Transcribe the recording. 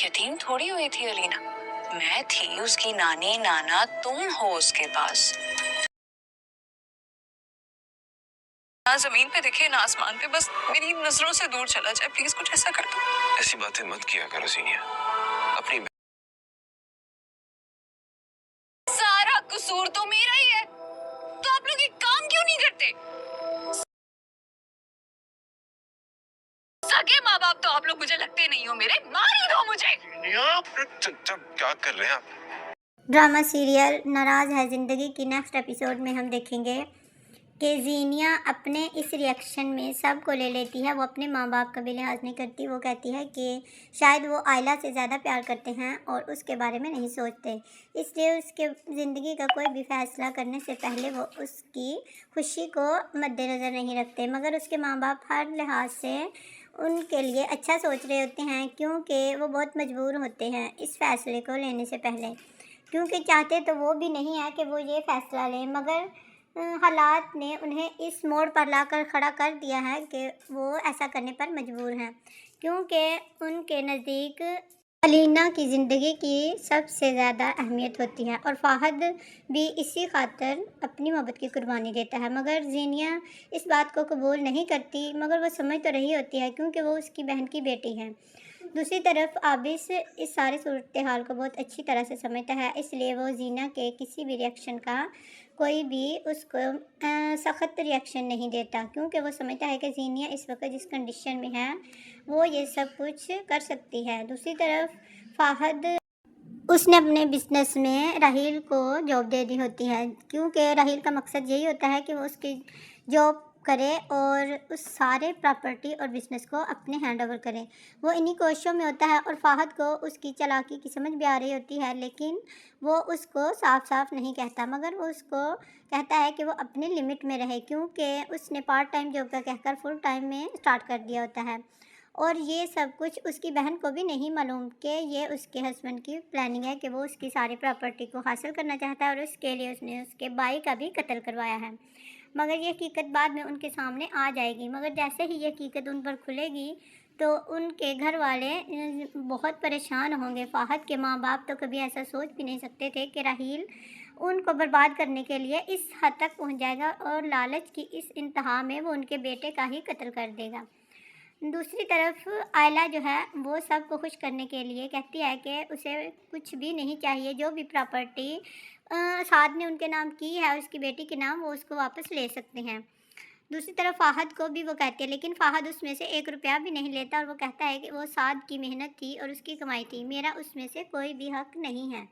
यतीम थोड़ी हुई थी अलीना, मैं थी उसकी नानी नाना, तुम हो उसके पास। ना जमीन पे दिखे ना आसमान पे, बस मेरी नजरों से दूर चला जाए, प्लीज कुछ ऐसा कर दो। ऐसी बातें मत किया करो जीनिया, अपनी सारा कसूर तो मेरा ही है, तो आप लोग एक काम क्यों नहीं करते? सगे माँ बाप तो आप लोग मुझे लगते नहीं हो मेरे, मार ही दो मुझे। क्या कर रहे हैं आप? ड्रामा सीरियल नाराज़ है ज़िंदगी की नेक्स्ट एपिसोड में हम देखेंगे कि जीनिया अपने इस रिएक्शन में सब को ले लेती है। वो अपने माँ बाप का भी लिहाज नहीं करती। वो कहती है कि शायद वो आयला से ज़्यादा प्यार करते हैं और उसके बारे में नहीं सोचते, इसलिए उसके ज़िंदगी का कोई भी फ़ैसला करने से पहले वो उसकी खुशी को मद्देनज़र नहीं रखते। मगर उसके माँ बाप हर लिहाज से उनके लिए अच्छा सोच रहे होते हैं, क्योंकि वो बहुत मजबूर होते हैं इस फ़ैसले को लेने से पहले, क्योंकि चाहते तो वो भी नहीं है कि वो ये फ़ैसला लें, मगर हालात ने उन्हें इस मोड़ पर लाकर खड़ा कर दिया है कि वो ऐसा करने पर मजबूर हैं, क्योंकि उनके नज़दीक अलीना की ज़िंदगी की सबसे ज़्यादा अहमियत होती है और फ़ाहद भी इसी खातिर अपनी मोहब्बत की कुर्बानी देता है। मगर जीनिया इस बात को कबूल नहीं करती, मगर वो समझ तो रही होती है क्योंकि वो उसकी बहन की बेटी है। दूसरी तरफ आबिस इस सारी सूरत हाल को बहुत अच्छी तरह से समझता है, इसलिए वो जीना के किसी भी रिएक्शन का कोई भी उसको सख्त रिएक्शन नहीं देता, क्योंकि वो समझता है कि जीनिया इस वक्त जिस कंडीशन में है वो ये सब कुछ कर सकती है। दूसरी तरफ फ़ाहद उसने अपने बिजनेस में राहील को जॉब दे दी होती है, क्योंकि राहील का मकसद यही होता है कि वो उसकी जॉब करे और उस सारे प्रॉपर्टी और बिज़नेस को अपने हैंड ओवर करे। वो इन्हीं कोशिशों में होता है और फ़ाहद को उसकी चालाकी की समझ भी आ रही होती है, लेकिन वो उसको साफ साफ नहीं कहता, मगर वो उसको कहता है कि वो अपनी लिमिट में रहे, क्योंकि उसने पार्ट टाइम जॉब का कहकर फुल टाइम में स्टार्ट कर दिया होता है। और ये सब कुछ उसकी बहन को भी नहीं मालूम कि ये उसके हस्बैंड की प्लानिंग है कि वो उसकी सारी प्रॉपर्टी को हासिल करना चाहता है और उसके लिए उसने उसके भाई का भी कत्ल करवाया है। मगर ये हकीकत बाद में उनके सामने आ जाएगी, मगर जैसे ही ये हकीकत उन पर खुलेगी तो उनके घर वाले बहुत परेशान होंगे। फ़ाहद के माँ बाप तो कभी ऐसा सोच भी नहीं सकते थे कि राहील उनको बर्बाद करने के लिए इस हद तक पहुँच जाएगा और लालच की इस इंतहा में वो उनके बेटे का ही कत्ल कर देगा। दूसरी तरफ आयला जो है वो सबको खुश करने के लिए कहती है कि उसे कुछ भी नहीं चाहिए, जो भी प्रॉपर्टी साद ने उनके नाम की है उसकी बेटी के नाम, वो उसको वापस ले सकते हैं। दूसरी तरफ फ़ाहद को भी वो कहती है, लेकिन फ़ाहद उसमें से 1 रुपया भी नहीं लेता और वो कहता है कि वो साद की मेहनत थी और उसकी कमाई थी, मेरा उसमें से कोई भी हक नहीं है।